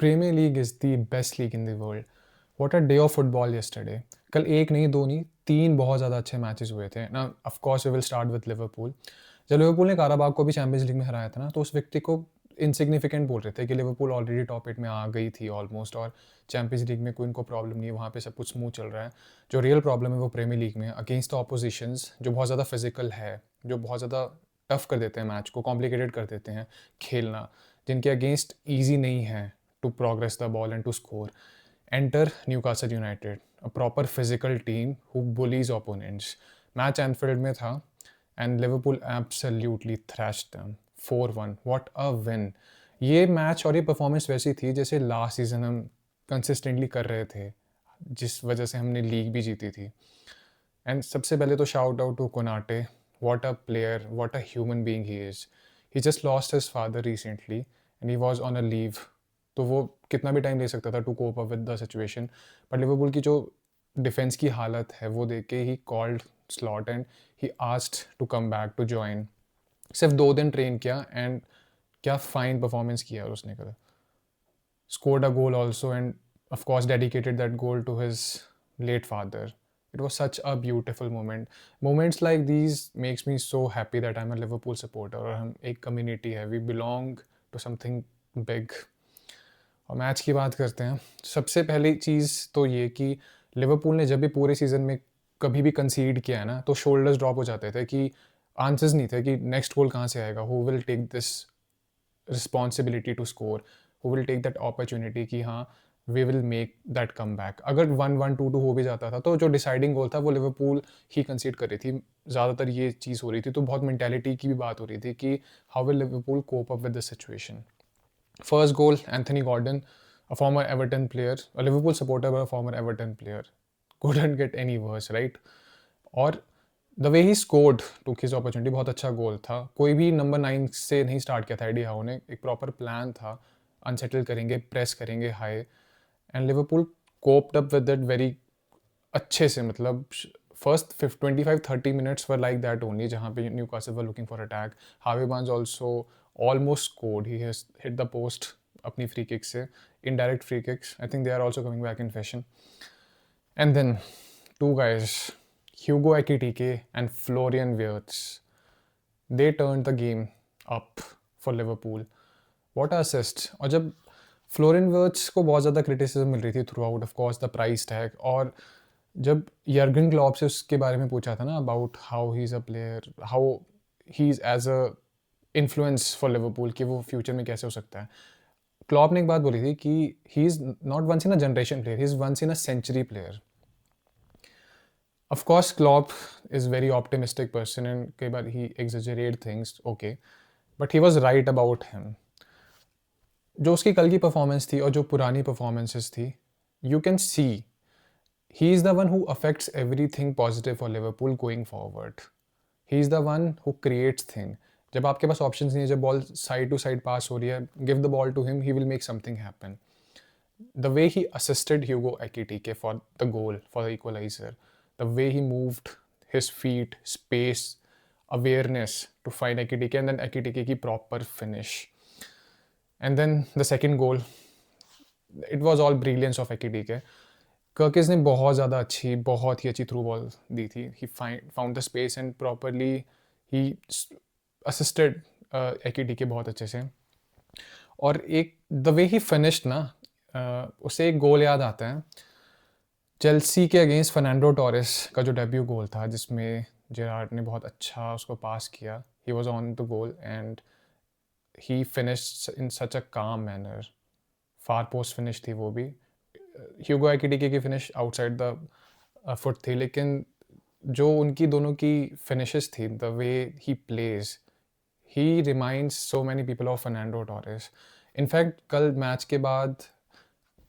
Premiere league is the best league in the world. What a day of football yesterday. कल एक नहीं, दो नहीं, तीन बहुत ज़्यादा अच्छे मैचेस हुए थे ना। Of course we will start with Liverpool. जब लिवरपूल ने काराबाग को भी चैंपियंस लीग में हराया था ना, तो उस व्यक्ति को इनसिग्निफिकेंट बोल रहे थे कि लिवरपूल ऑलरेडी टॉप 8 में आ गई थी ऑलमोस्ट, और चैंपियंस लीग में कोई इनको प्रॉब्लम नहीं है, वहाँ पे सब कुछ स्मूथ चल रहा है। जो रियल प्रॉब्लम है वो प्रीमियर लीग में है, अगेंस्ट द ऑपोजिशंस जो बहुत ज़्यादा फिजिकल है, जो बहुत ज़्यादा टफ कर देते हैं, मैच को कॉम्प्लिकेटेड कर देते हैं खेलना, जिनके अगेंस्ट ईजी नहीं है to progress the ball and to score. Enter Newcastle United, a proper physical team who bullies opponents. Match Anfield में था and Liverpool absolutely thrashed them 4-1. What a win. ये मैच और ये परफॉर्मेंस वैसी थी जैसे लास्ट सीजन हम consistently कर रहे थे, जिस वजह से हमने लीग भी जीती थी। एंड सबसे पहले तो shout out to Konate. What a player, what a human being he is. He just lost his father recently and he was on a leave, तो वो कितना भी टाइम ले सकता था to cope up with the situation. But Liverpool की जो defence की हालत है वो देख के ही called Slot and he asked to come back to join. सिर्फ 2 दिन ट्रेन किया एंड क्या फाइन परफॉर्मेंस किया उसने कल। Scored a goal also, and of course dedicated that goal to his late father. It was such a beautiful moment. Moments like these makes me so happy that I'm a Liverpool supporter और हम एक community है, we belong to something big. और match की बात करते हैं। सबसे पहली चीज़ तो ये कि लिवरपूल ने जब भी पूरे सीज़न में कभी भी कंसीड किया है ना, तो शोल्डर्स ड्रॉप हो जाते थे कि आंसर्स नहीं थे कि नेक्स्ट गोल कहाँ से आएगा, who will take this responsibility to score, who will take that opportunity कि हाँ we will make that come back. अगर 1-1, 2-2 हो भी जाता था तो जो डिसाइडिंग गोल था वो लिवरपूल ही कंसीड कर रही थी, ज़्यादातर ये चीज़ हो रही थी। तो बहुत मेंटालिटी की भी बात हो रही थी कि how will Liverpool cope up with this situation. First goal Anthony Gordon, a former Everton player, a Liverpool supporter but a former Everton player, couldn't get any worse, right? और the way he scored took his opportunity, बहुत अच्छा गोल था। कोई भी number 9 से नहीं start किया था एडी हाउ ने, एक प्रॉपर प्लान था, अनसेटल करेंगे, प्रेस करेंगे high, and Liverpool coped up with that very अच्छे से। मतलब first 25-30 minutes were like that only, जहाँ पे Newcastle were looking for attack. Harvey Barnes also almost scored, he has hit the post अपनी free kick से, indirect free kicks. I think they are also coming back in fashion. And then two guys, Hugo Ekitike and Florian Wirtz, they turned the game up for Liverpool. What a assist! और जब Florian वर्ट्स को बहुत ज़्यादा criticism मिल रही थी through out, of course the price tag, और जब Jurgen Klopp से उसके बारे में पूछा था ना about how he is a player, how he is as a influence for Liverpool, कि वो फ्यूचर में कैसे हो सकता है, क्लॉप ने एक बात बोली थी कि he is not once in a generation player, he is once in a century player. Of course, Klopp is very optimistic person and कई बार he exaggerate things, okay, but he was right about him. जो उसकी कल की performance थी और जो पुरानी performances थी, you can see he is the one who affects everything positive for Liverpool going forward. He is the one who creates thing. जब आपके पास ऑप्शंस नहीं है, जब बॉल साइड टू साइड पास हो रही है, give the ball to him, he will make something happen. The way he assisted Hugo Ekitike for the goal, for the equalizer, the way he moved his feet, space, awareness to find Ekitike, and then Ekitike ki proper finish. And then the second goal, it was all brilliance of Ekitike. कर्किस ने बहुत ही अच्छी through ball दी थी। He found the space and properly he assisted Ekitike बहुत अच्छे से। और एक the way he finished ना, उसे एक गोल याद आता है, चेल्सी के अगेंस्ट फर्नांडो टोरेस का जो डेब्यू गोल था, जिसमें जेरार्ड ने बहुत अच्छा उसको पास किया, he was on the goal and he finished in such a calm manner. Far post finish थी वो भी। ह्यूगो एक्टिके की फिनिश आउटसाइड द फुट थी, लेकिन जो उनकी दोनों की फिनिशेस थी, the way he plays, he reminds so many people of Fernando Torres. In fact कल मैच के बाद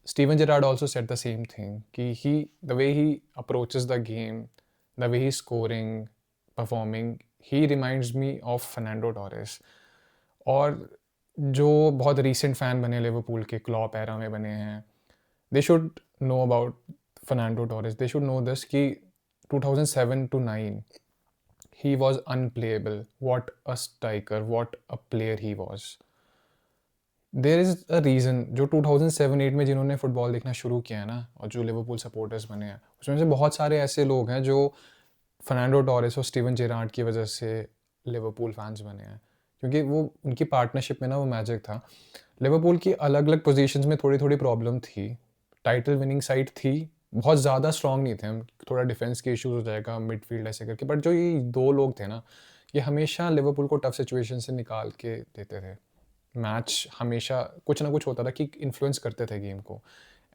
Steven Gerrard also said the same thing, कि the way he approaches the game, the way he's scoring, performing, he reminds me of Fernando Torres. और जो बहुत recent fan बने Liverpool के, Klopp era में बने हैं, they should know about Fernando Torres. They should know this कि 2007 to 9 he was unplayable. What a striker, what a player he was. There is a reason जो 2007-8 में जिन्होंने football देखना शुरू किया है ना और जो लिवरपूल सपोर्टर्स बने हैं, उसमें से बहुत सारे ऐसे लोग हैं जो फर्नांडो टोरेस और स्टीवन जेरार्ड की वजह से लिवरपूल फैंस बने हैं। क्योंकि वो उनकी पार्टनरशिप में ना वो मैजिक था। लिवरपूल की अलग-अलग पोज़ीशंस में थोड़ी-थोड़ी प्रॉब्लम थी। टाइटल विनिंग साइड थी, बहुत ज़्यादा स्ट्रॉन्ग नहीं थे हम, थोड़ा डिफेंस के इश्यूज़ हो जाएगा, मिडफ़ील्ड ऐसे करके। बट जो ये 2 लोग थे ना, ये हमेशा लिवरपूल को टफ सिचुएशन से निकाल के देते थे। मैच हमेशा कुछ ना कुछ होता था कि इन्फ्लुएंस करते थे गेम को।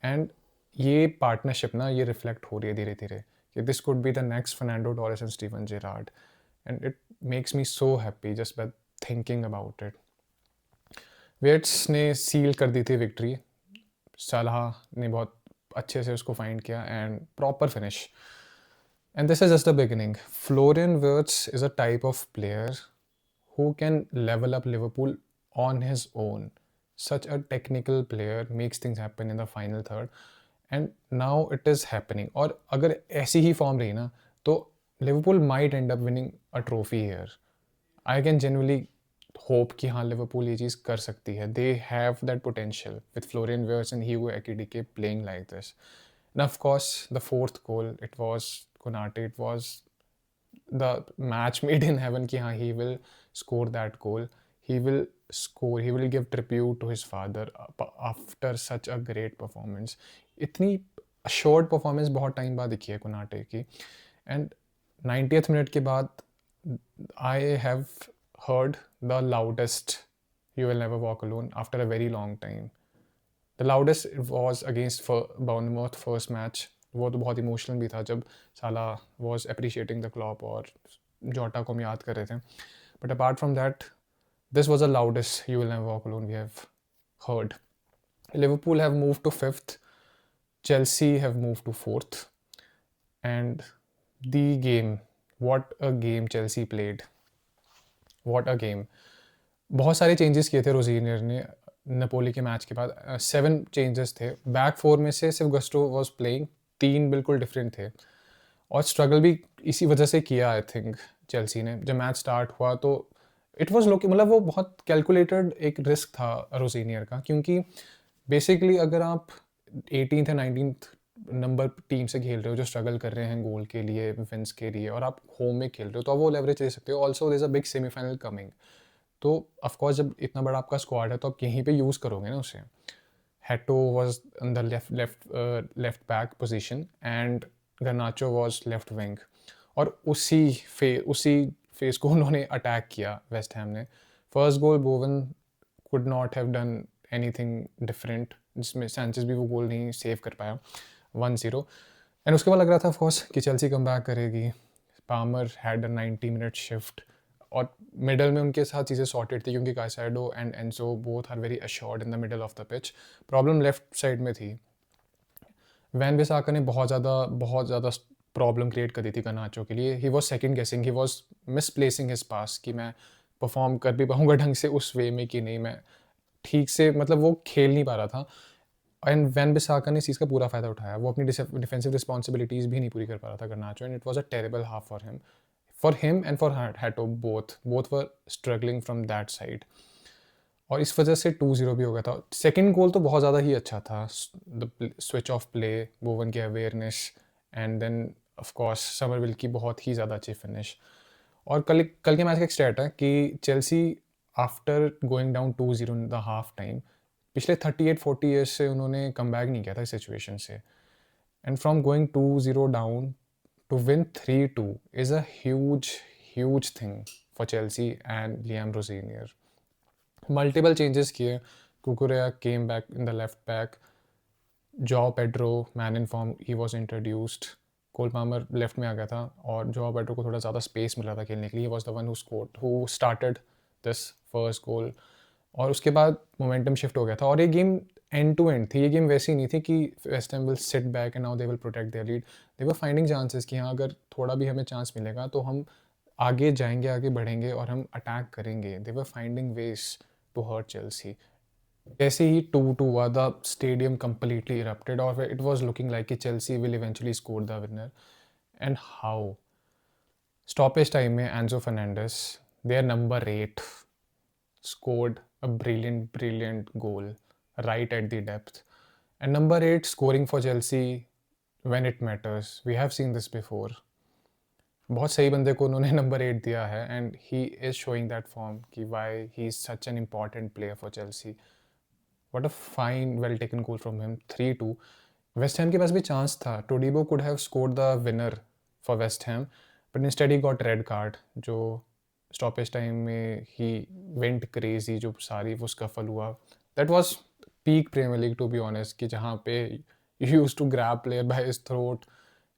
एंड ये पार्टनरशिप ना ये रिफ्लेक्ट हो रही है धीरे-धीरे कि this could be the next Fernando Torres and Steven Gerrard and it makes me so happy just by thinking about it. Wirtz ने सील कर दी थी विक्ट्री। सलाह ने बहुत अच्छे से उसको फाइंड किया and proper finish. And this is just the beginning. Florian Wirtz is a type of player who can level up Liverpool on his own. Such a technical player makes things happen in the final third. And now it is happening. और अगर ऐसी ही form रही ना तो Liverpool might end up winning a trophy here. I can genuinely hope कि हाँ Liverpool ये चीज़ कर सकती है। They have that potential with Florian Wirtz and Hugo Ekitike playing like this. And of course, the fourth goal, it was Konate. It was the match made in heaven कि हाँ he will score that goal. He will score. He will give tribute to his father after such a great performance. इतनी short performance बहुत time बाद दिखी है Konate की। And 90th minute के बाद I have heard the loudest "You Will Never Walk Alone" after a very long time. The loudest was against Bournemouth first match. वो तो बहुत इमोशनल भी था जब साला वॉज अप्रिशिएटिंग द क्लॉप और जोटा को हम याद कर रहे थे। But apart from that this was the loudest you will never walk alone we have heard. Liverpool have moved to 5th, Chelsea have moved to 4th, and the game, what a game Chelsea played. What a game. बहुत सारे changes किए थे रोजीनियर ने Napoli के match के बाद। 7 changes थे। Back 4 में से सिर्फ गस्टो वाज प्लेइंग, 3 बिल्कुल डिफरेंट थे और स्ट्रगल भी इसी वजह से किया आई थिंक चेल्सी ने। जब मैच स्टार्ट हुआ तो इट वाज लुकिंग, मतलब वो बहुत कैलकुलेटेड एक रिस्क था रोजीनियर का, क्योंकि बेसिकली अगर आप 18th या 19th नंबर टीम से खेल रहे हो जो स्ट्रगल कर रहे हैं गोल के लिए, विंस के लिए, और आप होम में खेल रहे हो तो आप वो लेवरेज ले सकते हो। Also there is a big semifinal coming, तो ऑफकोर्स जब इतना बड़ा आपका स्क्वाड है तो आप यहीं पे यूज़ करोगे ना उसे। Hato was in the left back position and Garnacho was left wing, और उसी फेस को उन्होंने अटैक किया वेस्ट हैम ने। First goal बोवन could not have done anything different, जिसमें सैंचेस भी वो गोल नहीं सेव कर पाया। 1-0 एंड उसके बाद लग रहा था ऑफकोर्स कि चेल्सी कम बैक करेगी। Palmer had a 90 minute shift और मिडल में उनके साथ चीज़ें सॉर्टेड थी क्योंकि Caicedo and Enzo both are very assured in the middle of the pitch. Problem left side में थी। वैन बिसाका ने बहुत ज़्यादा प्रॉब्लम क्रिएट कर दी थी गर्नाचो के लिए। ही वॉज सेकंड गेसिंग, ही वॉज मिसप्लेसिंग हिज पास कि मैं परफॉर्म कर भी पाऊँगा ढंग से उस वे में कि नहीं, मैं ठीक से, मतलब वो खेल नहीं पा रहा था। एंड वैन बिसाका ने इस चीज़ का पूरा फ़ायदा उठाया। वो अपनी डिफेंसिव रिस्पॉन्सिबिलिटीज़ भी नहीं पूरी कर पा रहा था Garnacho, and it was a terrible half for him and for Hato. Both were struggling from that side और इस वजह से 2-0 भी हो गया था। सेकंड गोल तो बहुत ज़्यादा ही अच्छा था। The switch of play, Bowen की awareness, and then of course Summerville की बहुत ही ज़्यादा अच्छी फिनिश। और कल कल के मैच का एक स्टैट है कि Chelsea after going down 2-0 in the half time, पिछले 38-40 ईयर्स से उन्होंने कम बैक नहीं किया था इस सिचुएशन से। And from going 2-0 down to win 3-2 is a huge thing for Chelsea and Liam Rosenior. Multiple changes किए। Cucurella came back in the left back. Joao Pedro, man in form, he was introduced. Cole Palmer left में आ गया था और Joao Pedro को थोड़ा ज़्यादा space मिल रहा था खेलने के लिए। He was the one who started this first goal. और उसके बाद मोमेंटम शिफ्ट हो गया था और ये गेम एंड टू एंड थी। ये गेम वैसी नहीं थी कि West Ham will sit back and now they will protect their lead. They were finding chances कि हाँ अगर थोड़ा भी हमें चांस मिलेगा तो हम आगे जाएंगे, आगे बढ़ेंगे और हम अटैक करेंगे। They were finding ways to hurt Chelsea. जैसे ही 2-2 हुआ द स्टेडियम कम्प्लीटली इरप्टेड और इट वॉज लुकिंग लाइक कि Chelsea will eventually score the winner. And how stoppage time में Enzo Fernandez, their number 8, scored a brilliant goal right at the depth. And number 8, scoring for Chelsea when it matters. We have seen this before. बहुत सही बंदे को उन्होंने number 8 दिया है and he is showing that form कि why he is such an important player for Chelsea. What a fine well taken goal from him. 3-2. West Ham के पास भी चांस था. Todibo could have scored the winner for West Ham but instead he got red card. जो stoppage time में ही went crazy, जो सारी वो स्कफल हुआ, that was peak Premier League to be honest, कि जहाँ पे you use to grab player by his throat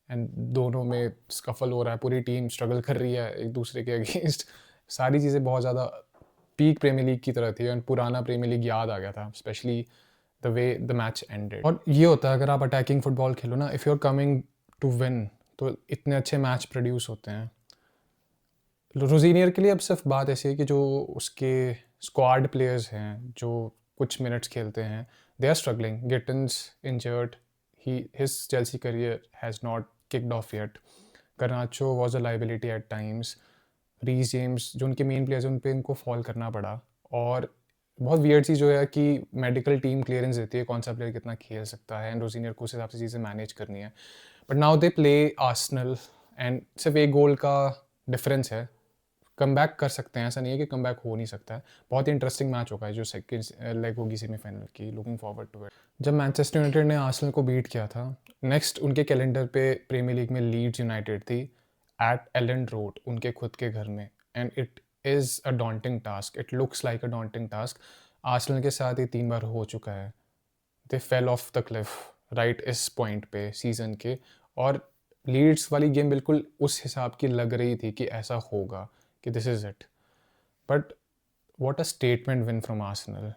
and दोनों में स्कफल हो रहा है, पूरी टीम स्ट्रगल कर रही है एक दूसरे के अगेंस्ट. सारी चीज़ें बहुत ज़्यादा पीक प्रीमियर लीग की तरह थी एंड पुराना प्रीमियर लीग याद आ गया था, specially the way the match ended. और ये होता है अगर आप अटैकिंग फुटबॉल खेलो ना, if you are coming to win, तो इतने अच्छे मैच प्रोड्यूस होते हैं. रोज़ीनियर के लिए अब सिर्फ बात ऐसी है कि जो उसके स्क्वाड प्लेयर्स हैं जो कुछ मिनट्स खेलते हैं, they are struggling. Gittens injured, his Chelsea career has not kicked off yet. Garnacho was a liability at times. Reece James जो उनके मेन प्लेयर्स हैं उन पे इनको फॉल करना पड़ा. और बहुत वियर्ड चीज़ जो है कि मेडिकल टीम क्लियरेंस देती है कौन सा प्लेयर कितना खेल सकता है एंड रोज़ीनियर को उस हिसाब से चीज़ें मैनेज करनी है. But now they play Arsenal and सिर्फ एक गोल का डिफरेंस है. कम बैक कर सकते हैं, ऐसा नहीं है कि कम बैक हो नहीं सकता है. बहुत ही इंटरेस्टिंग मैच होगा जो सेकंड लेग होगी सेमीफाइनल की. Looking forward to it. जब मैनचेस्टर यूनाइटेड ने आर्सेनल को बीट किया था, नेक्स्ट उनके कैलेंडर पे प्रीमियर लीग में लीड्स यूनाइटेड थी एट एलेंड रोड, उनके खुद के घर में. And it is a daunting task. It looks like a daunting task. Arsenal के साथ ये 3 बार हो चुका है. They fell off the cliff right इस पॉइंट पे सीज़न के. और लीड्स वाली गेम बिल्कुल उस हिसाब की लग रही थी कि ऐसा होगा, कि this is it. But what a statement win from Arsenal.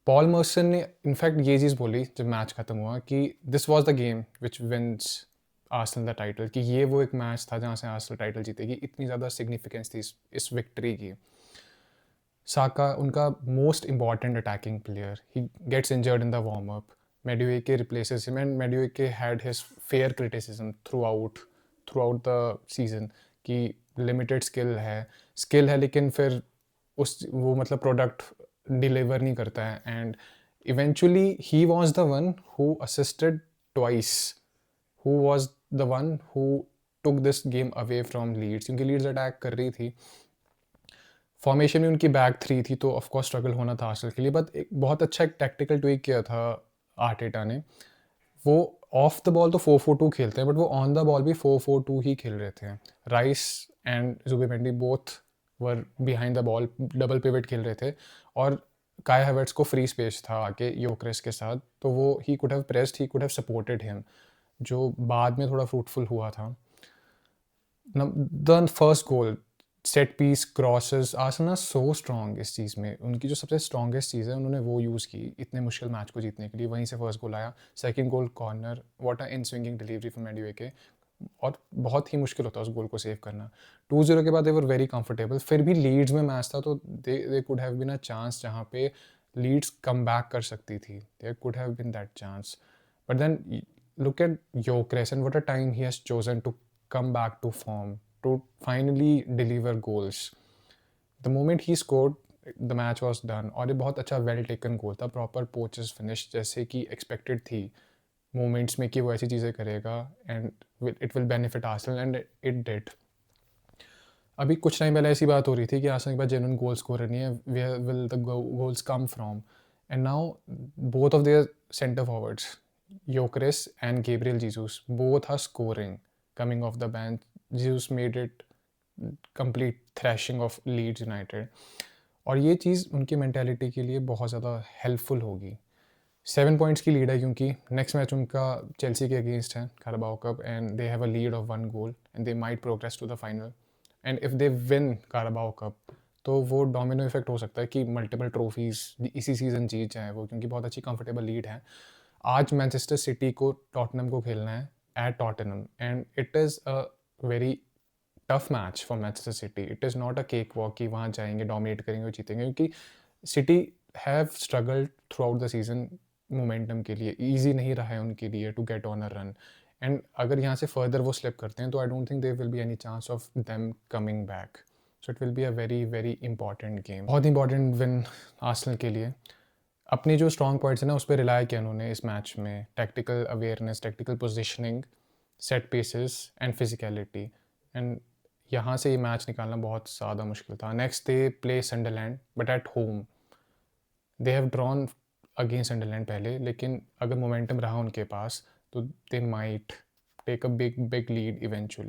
Paul Merson ने इनफैक्ट ये चीज़ बोली जब मैच ख़त्म हुआ कि this was the game which wins Arsenal the title, कि ये वो एक मैच था जहाँ से आर्सेनल टाइटल जीतेगी. इतनी ज़्यादा सिग्निफिकेंस थी इस विक्ट्री की. साका उनका most important attacking player, he gets injured in the warm up. Madueke replaces him and Madueke had his fair criticism throughout the season कि लिमिटेड स्किल है लेकिन फिर उस वो मतलब प्रोडक्ट डिलीवर नहीं करता है. And eventually he was the one who assisted twice, who was the one who took this game away from Leeds, क्योंकि लीड्स अटैक कर रही थी. फॉर्मेशन में उनकी बैक 3 थी तो ऑफकोर्स स्ट्रगल होना था आर्सेनल के लिए. बट एक बहुत अच्छा एक टैक्टिकल ट्वीक किया था आर्टेटा ने. वो ऑफ द बॉल तो 4-4-2 खेलते हैं बट वो ऑन द बॉल भी 4-4-2 ही खेल रहे थे. Rice and Zubimendi both were behind the ball, double pivot खेल रहे थे. और काई हैवर्ट्स को फ्री स्पेस था आके योक्रेस के साथ, तो वो he could have pressed, he could have supported him, जो बाद में थोड़ा फ्रूटफुल हुआ था. The first goal, set piece, crosses, Arsenal so strong इस चीज़ में. उनकी जो सबसे स्ट्रॉन्गेस्ट चीज़ है उन्होंने वो यूज़ की इतने मुश्किल मैच को जीतने के लिए. वहीं से फर्स्ट गोल आया. Second goal corner, what a inswinging delivery from Madueke. और बहुत ही मुश्किल होता है उस गोल को सेव करना. 2-0 के बाद दे वर वेरी कंफर्टेबल. फिर भी लीड्स में मैच था तो they could have been a chance जहाँ पे लीड्स कम बैक कर सकती थी. There could have been that chance. But then look at Gyökeres and what a time he has chosen to come back to form, to finally deliver goals. The moment he scored, the match was done. और ये बहुत अच्छा well taken गोल था, proper पोचेस finish जैसे कि expected थी moments में कि वो ऐसी चीज़ें करेगा and it will benefit Arsenal and it did. अभी कुछ टाइम पहले ऐसी बात हो रही थी कि आर्सेनल के पास जेन्युइन गोल स्कोरर नहीं है, where will the goals come from. And now both of their centre forwards, Gyökeres and Gabriel Jesus, both are scoring coming off the bench. Jesus made it complete thrashing of Leeds United. और ये चीज़ उनकी mentality के लिए बहुत ज़्यादा helpful होगी. 7 points की lead है क्योंकि नेक्स्ट मैच उनका चेल्सी के अगेंस्ट है, Carabao Cup, and they have a lead of 1 goal and they might progress to the final. And if they win Carabao Cup, तो वो डोमिनो इफेक्ट हो सकता है कि मल्टीपल ट्रॉफीज इसी सीज़न जीत जाए वो, क्योंकि बहुत अच्छी कंफर्टेबल लीड है. आज मैनचेस्टर सिटी को टॉटनम को खेलना है at Tottenham and it is a very tough match for Manchester City. It is not a cake walk कि वहाँ जाएंगे डोमिनेट करेंगे और जीतेंगे, क्योंकि City have struggled throughout the season momentum के लिए. ईजी नहीं रहा है उनके लिए to get on a run. And अगर यहाँ से फर्दर वो स्लिप करते हैं तो I don't think there will be any chance of them coming back. So it will be a very very important game, बहुत इंपॉर्टेंट विन आर्सेनल के लिए। अपने जो स्ट्रॉन्ग पॉइंट्स हैं ना उस पर रिलाई किया उन्होंने इस मैच में, tactical awareness, tactical positioning, set pieces and physicality, and यहाँ से ये मैच निकालना बहुत ज़्यादा मुश्किल था। Next they play Sunderland but at home, they have drawn against Sunderland पहले, लेकिन अगर मोमेंटम रहा उनके पास तो they might take a big big lead eventually.